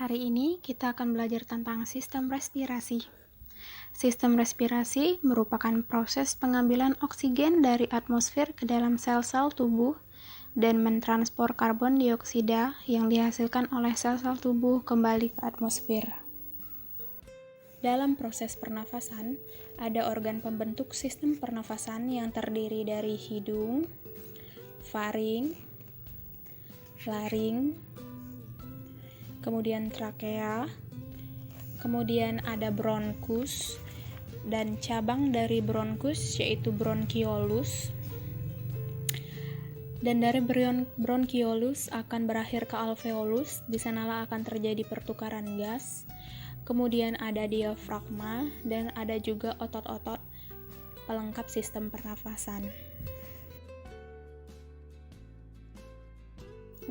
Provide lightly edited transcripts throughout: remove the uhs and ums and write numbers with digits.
Hari ini kita akan belajar tentang sistem respirasi. Sistem respirasi merupakan proses pengambilan oksigen dari atmosfer ke dalam sel-sel tubuh dan mentransport karbon dioksida yang dihasilkan oleh sel-sel tubuh kembali ke atmosfer. Dalam proses pernafasan, ada organ pembentuk sistem pernafasan yang terdiri dari hidung, faring, laring, kemudian trakea, kemudian ada bronkus, dan cabang dari bronkus yaitu bronkiolus. Dan dari bronkiolus akan berakhir ke alveolus, di sanalah akan terjadi pertukaran gas. Kemudian ada diafragma dan ada juga otot-otot pelengkap sistem pernafasan.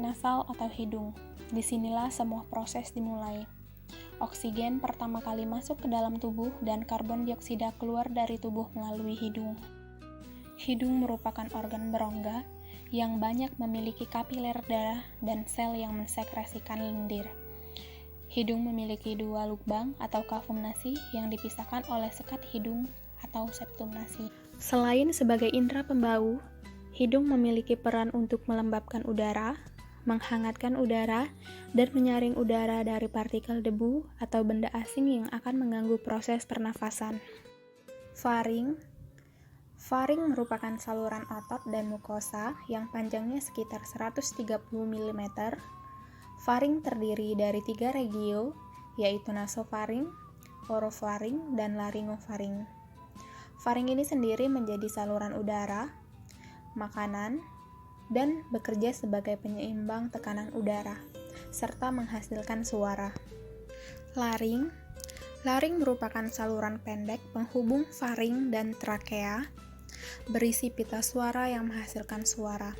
Nasal atau hidung. Disinilah semua proses dimulai. Oksigen pertama kali masuk ke dalam tubuh dan karbon dioksida keluar dari tubuh melalui hidung. Hidung merupakan organ berongga yang banyak memiliki kapiler darah dan sel yang mensekresikan lendir. Hidung memiliki dua lubang atau kavum nasi yang dipisahkan oleh sekat hidung atau septum nasi. Selain sebagai indera pembau, hidung memiliki peran untuk melembabkan udara, menghangatkan udara, dan menyaring udara dari partikel debu atau benda asing yang akan mengganggu proses pernafasan. Faring merupakan saluran otot dan mukosa yang panjangnya sekitar 130 mm. Faring terdiri dari 3 regio, yaitu nasofaring, orofaring, dan laryngofaring. Faring ini sendiri menjadi saluran udara, makanan, dan bekerja sebagai penyeimbang tekanan udara, serta menghasilkan suara. Laring merupakan saluran pendek penghubung faring dan trakea, berisi pita suara yang menghasilkan suara.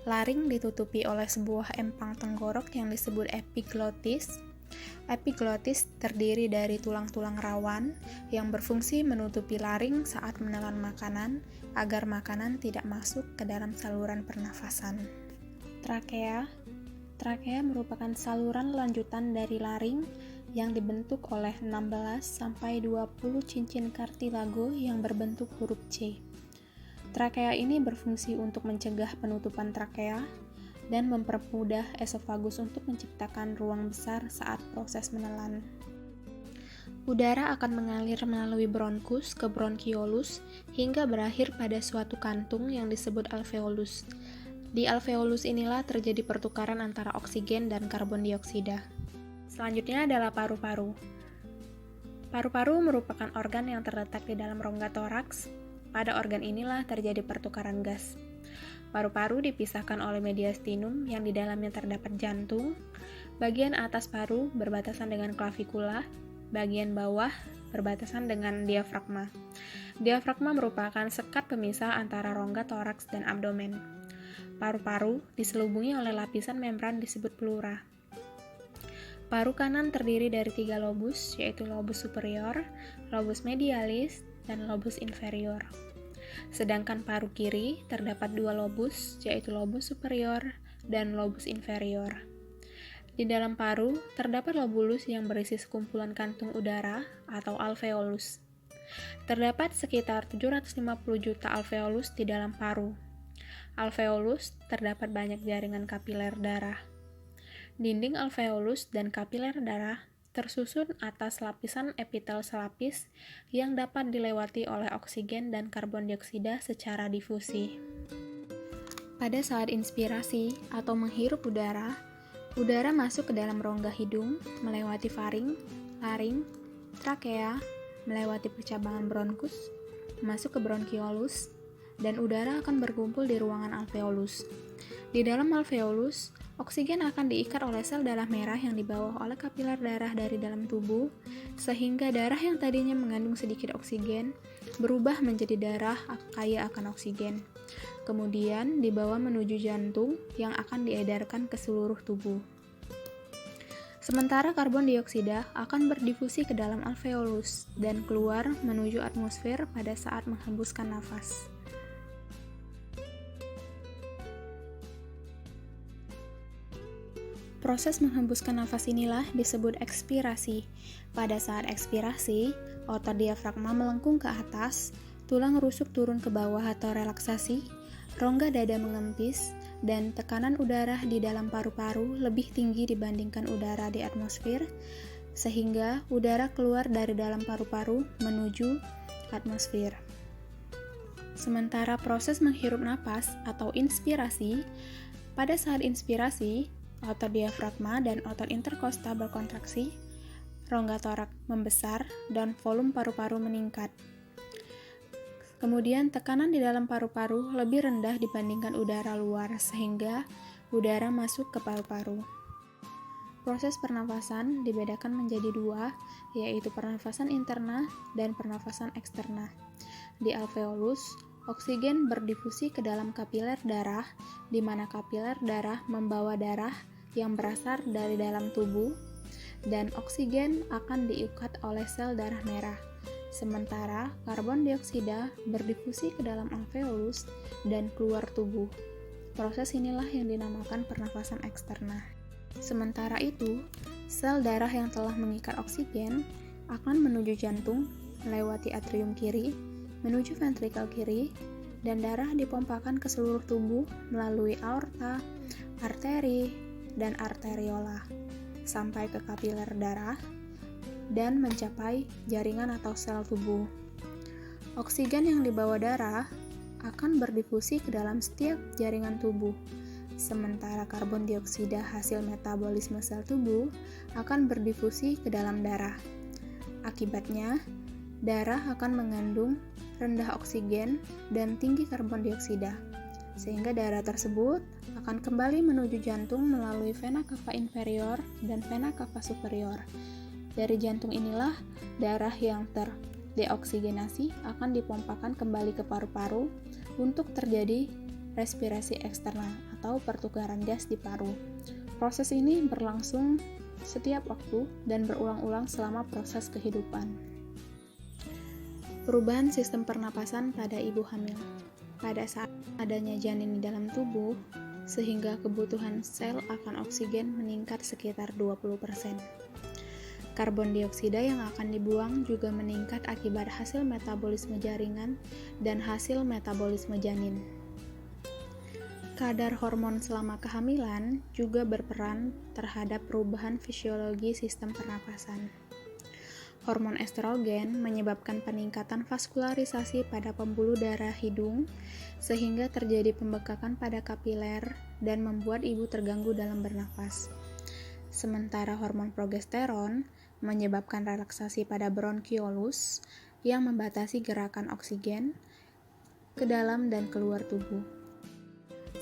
Laring ditutupi oleh sebuah empang tenggorok yang disebut epiglotis. Epiglotis terdiri dari tulang-tulang rawan yang berfungsi menutupi laring saat menelan makanan agar makanan tidak masuk ke dalam saluran pernafasan. Trakea merupakan saluran lanjutan dari laring yang dibentuk oleh 16-20 cincin kartilago yang berbentuk huruf C. Trakea ini berfungsi untuk mencegah penutupan trakea dan mempermudah esofagus untuk menciptakan ruang besar saat proses menelan. Udara akan mengalir melalui bronkus ke bronkiolus hingga berakhir pada suatu kantung yang disebut alveolus. Di alveolus inilah terjadi pertukaran antara oksigen dan karbon dioksida. Selanjutnya adalah paru-paru. Paru-paru merupakan organ yang terletak di dalam rongga toraks. Pada organ inilah terjadi pertukaran gas. Paru-paru dipisahkan oleh mediastinum yang di dalamnya terdapat jantung. Bagian atas paru berbatasan dengan klavikula, bagian bawah berbatasan dengan diafragma. Diafragma merupakan sekat pemisah antara rongga toraks dan abdomen. Paru-paru diselubungi oleh lapisan membran disebut pleura. Paru kanan terdiri dari 3 lobus, yaitu lobus superior, lobus medialis, dan lobus inferior. Sedangkan paru kiri terdapat 2 lobus, yaitu lobus superior dan lobus inferior. Di dalam paru terdapat lobulus yang berisi sekumpulan kantung udara atau alveolus. Terdapat sekitar 750 juta alveolus di dalam paru. Alveolus terdapat banyak jaringan kapiler darah. Dinding alveolus dan kapiler darah tersusun atas lapisan epitel selapis yang dapat dilewati oleh oksigen dan karbon dioksida secara difusi. Pada saat inspirasi atau menghirup udara masuk ke dalam rongga hidung, melewati faring, laring, trakea, melewati percabangan bronkus, masuk ke bronkiolus, dan udara akan berkumpul di ruangan alveolus. Di dalam alveolus, oksigen akan diikat oleh sel darah merah yang dibawa oleh kapiler darah dari dalam tubuh, sehingga darah yang tadinya mengandung sedikit oksigen berubah menjadi darah kaya akan oksigen. Kemudian dibawa menuju jantung yang akan diedarkan ke seluruh tubuh. Sementara karbon dioksida akan berdifusi ke dalam alveolus dan keluar menuju atmosfer pada saat menghembuskan nafas. Proses menghembuskan nafas inilah disebut ekspirasi. Pada saat ekspirasi, otot diafragma melengkung ke atas, tulang rusuk turun ke bawah atau relaksasi, rongga dada mengempis, dan tekanan udara di dalam paru-paru lebih tinggi dibandingkan udara di atmosfer, sehingga udara keluar dari dalam paru-paru menuju atmosfer. Sementara proses menghirup napas atau inspirasi, pada saat inspirasi, otot diafragma dan otot interkostal berkontraksi, rongga torak membesar, dan volume paru-paru meningkat. Kemudian tekanan di dalam paru-paru lebih rendah dibandingkan udara luar, sehingga udara masuk ke paru-paru. Proses pernafasan dibedakan menjadi dua, yaitu pernafasan interna dan pernafasan eksterna. Di alveolus, oksigen berdifusi ke dalam kapiler darah, di mana kapiler darah membawa darah yang berasal dari dalam tubuh, dan oksigen akan diikat oleh sel darah merah. Sementara karbon dioksida berdifusi ke dalam alveolus dan keluar tubuh. Proses inilah yang dinamakan pernafasan eksterna. Sementara itu, sel darah yang telah mengikat oksigen akan menuju jantung, melewati atrium kiri, menuju ventrikel kiri, dan darah dipompakan ke seluruh tubuh melalui aorta, arteri, dan arteriola sampai ke kapiler darah dan mencapai jaringan atau sel tubuh. Oksigen yang dibawa darah akan berdifusi ke dalam setiap jaringan tubuh, sementara karbon dioksida hasil metabolisme sel tubuh akan berdifusi ke dalam darah. Akibatnya, darah akan mengandung rendah oksigen dan tinggi karbon dioksida, sehingga darah tersebut akan kembali menuju jantung melalui vena cava inferior dan vena cava superior. Dari jantung inilah darah yang terdeoksigenasi akan dipompakan kembali ke paru-paru untuk terjadi respirasi eksternal atau pertukaran gas di paru. Proses ini berlangsung setiap waktu dan berulang-ulang selama proses kehidupan. Perubahan sistem pernapasan pada ibu hamil. Pada saat adanya janin di dalam tubuh, sehingga kebutuhan sel akan oksigen meningkat sekitar 20%. Karbon dioksida yang akan dibuang juga meningkat akibat hasil metabolisme jaringan dan hasil metabolisme janin. Kadar hormon selama kehamilan juga berperan terhadap perubahan fisiologi sistem pernapasan. Hormon estrogen menyebabkan peningkatan vaskularisasi pada pembuluh darah hidung, sehingga terjadi pembekakan pada kapiler dan membuat ibu terganggu dalam bernafas. Sementara hormon progesteron menyebabkan relaksasi pada bronkiolus yang membatasi gerakan oksigen ke dalam dan keluar tubuh.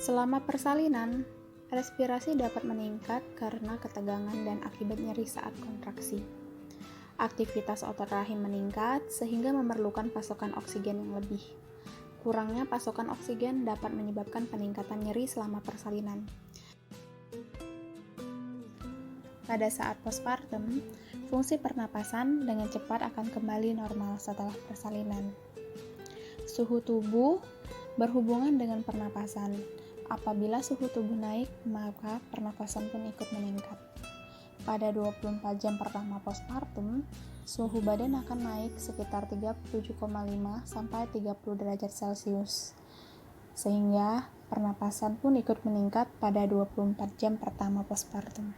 Selama persalinan, respirasi dapat meningkat karena ketegangan dan akibat nyeri saat kontraksi. Aktivitas otot rahim meningkat sehingga memerlukan pasokan oksigen yang lebih. Kurangnya pasokan oksigen dapat menyebabkan peningkatan nyeri selama persalinan. Pada saat postpartum, fungsi pernapasan dengan cepat akan kembali normal setelah persalinan. Suhu tubuh berhubungan dengan pernapasan. Apabila suhu tubuh naik, maka pernapasan pun ikut meningkat. Pada 24 jam pertama postpartum, suhu badan akan naik sekitar 37,5 sampai 30 derajat Celcius. Sehingga pernapasan pun ikut meningkat pada 24 jam pertama postpartum.